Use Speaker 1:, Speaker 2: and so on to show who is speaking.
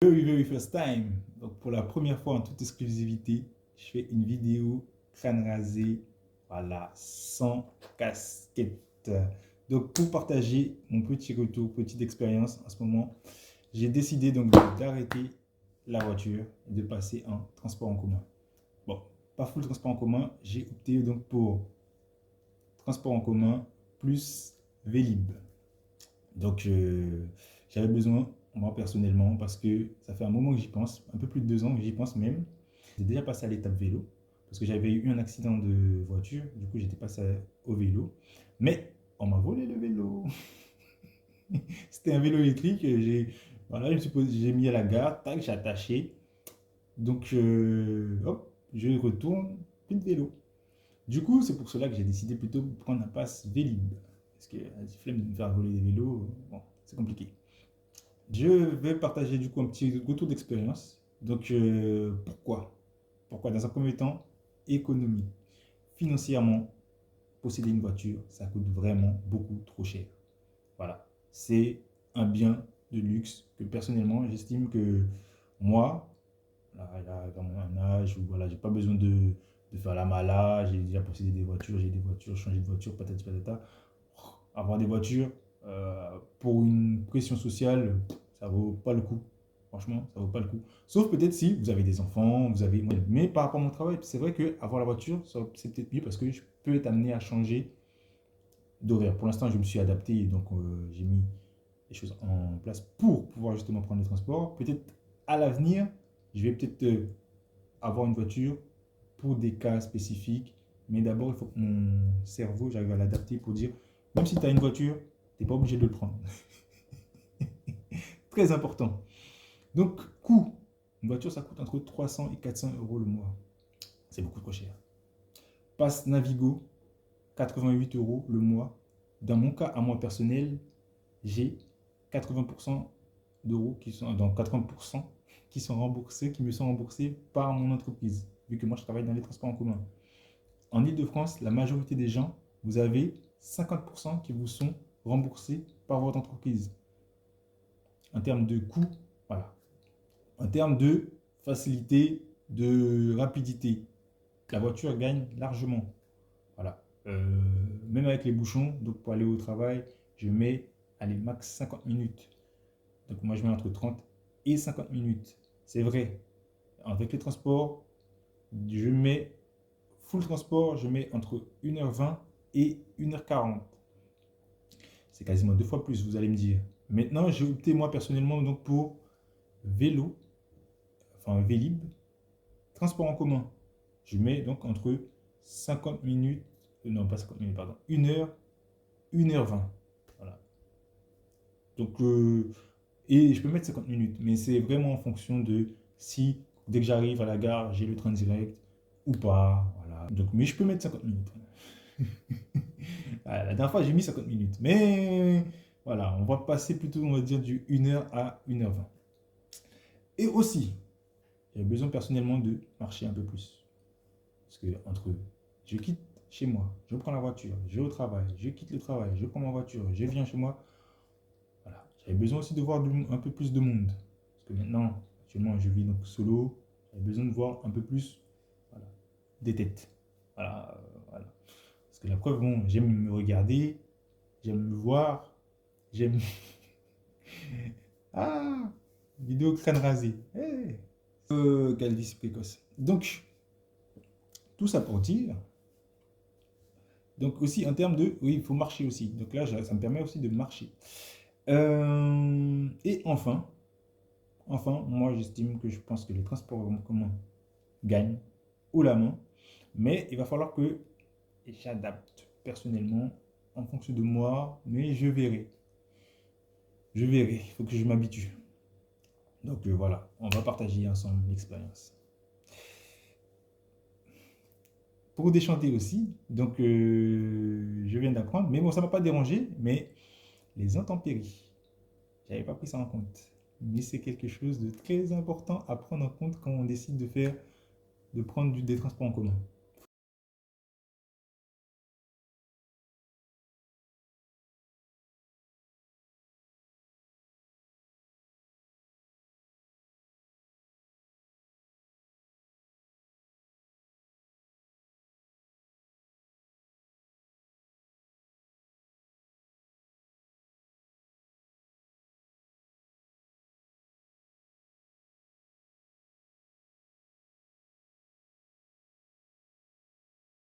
Speaker 1: Very first time. Donc pour la première fois en toute exclusivité, je fais une vidéo crâne rasé, voilà, sans casquette. Donc pour partager mon petit retour, petite expérience en ce moment, j'ai décidé donc d'arrêter la voiture et de passer en transport en commun. Bon, pas full transport en commun, j'ai opté donc pour transport en commun plus Vélib. Donc j'avais besoin, moi personnellement, parce que ça fait un moment que j'y pense, un peu plus de 2 ans que j'y pense même. J'ai déjà passé à l'étape vélo, parce que j'avais eu un accident de voiture, du coup j'étais passé au vélo. Mais on m'a volé le vélo. C'était un vélo électrique, voilà, j'ai mis à la gare, tac, j'ai attaché. Donc hop, je retourne, plus de vélo. Du coup, c'est pour cela que j'ai décidé plutôt de prendre un pass Vélib. Parce que la flemme de me faire voler des vélos, bon, c'est compliqué. Je vais partager du coup un petit retour d'expérience. Donc, pourquoi? Pourquoi? Dans un premier temps, économie. Financièrement, posséder une voiture, ça coûte vraiment beaucoup trop cher. Voilà. C'est un bien de luxe que personnellement, j'estime que moi, là, dans mon âge, où voilà, j'ai pas besoin de faire la mala, j'ai déjà possédé des voitures, j'ai des voitures, changé de voiture, patati patata. Avoir des voitures pour une pression sociale, ça vaut pas le coup. Franchement, ça vaut pas le coup. Sauf peut-être si vous avez des enfants, vous avez. Mais par rapport à mon travail, c'est vrai que avoir la voiture, c'est peut-être mieux parce que je peux être amené à changer d'horaire. Pour l'instant, je me suis adapté, donc j'ai mis les choses en place pour pouvoir justement prendre les transports. Peut-être à l'avenir, je vais peut-être avoir une voiture pour des cas spécifiques. Mais d'abord, il faut que mon cerveau, j'arrive à l'adapter pour dire, même si tu as une voiture, tu n'es pas obligé de le prendre. Très important. Donc, coût. Une voiture, ça coûte entre 300 et 400 euros le mois. C'est beaucoup trop cher. Passe Navigo, 88 euros le mois. Dans mon cas, à moi personnel, j'ai 80% d'euros qui sont, donc 80% qui sont remboursés, qui me sont remboursés par mon entreprise, vu que moi je travaille dans les transports en commun. En Ile-de-France, la majorité des gens, vous avez 50% qui vous sont remboursés par votre entreprise. En termes de coût, voilà. En termes de facilité, de rapidité, la voiture gagne largement. Voilà. Même avec les bouchons, donc pour aller au travail, je mets, allez, max 50 minutes. Donc moi je mets entre 30 et 50 minutes. C'est vrai. Avec les transports, je mets full transport, je mets entre 1h20 et 1h40. C'est quasiment 2 fois plus, vous allez me dire. Maintenant, j'ai opté moi personnellement donc pour vélo, enfin Vélib, transport en commun. Je mets donc entre 50 minutes, non pas 50 minutes, pardon, 1h, 1h20. Voilà. Donc, et je peux mettre 50 minutes, mais c'est vraiment en fonction de si dès que j'arrive à la gare, j'ai le train direct ou pas. Voilà. Donc, mais je peux mettre 50 minutes. La dernière fois, j'ai mis 50 minutes. Mais voilà, on va passer plutôt, on va dire, du 1h à 1h20. Et aussi, j'ai besoin personnellement de marcher un peu plus. Parce que entre je quitte chez moi, je prends la voiture, je vais au travail, je quitte le travail, je prends ma voiture, je viens chez moi. Voilà. J'avais besoin aussi de voir un peu plus de monde. Parce que maintenant, actuellement, je vis donc solo. J'avais besoin de voir un peu plus, voilà, des têtes. Voilà, voilà. Parce que la preuve, bon, j'aime me regarder, j'aime me voir, j'aime. Ah, vidéo crâne rasé. Hey. Calvitie précoce. Donc, tout ça pour dire. Donc aussi en termes de, oui, il faut marcher aussi. Donc là, ça me permet aussi de marcher. Et enfin, moi j'estime que je pense que les transports en commun gagnent haut la main. Mais il va falloir que j'adapte personnellement en fonction de moi. Mais je verrai. Je verrai. Il faut que je m'habitue. Donc voilà, on va partager ensemble l'expérience. Pour déchanter aussi, donc je viens d'apprendre, mais bon, ça ne m'a pas dérangé, mais les intempéries, j'avais pas pris ça en compte. Mais c'est quelque chose de très important à prendre en compte quand on décide de prendre des transports en commun.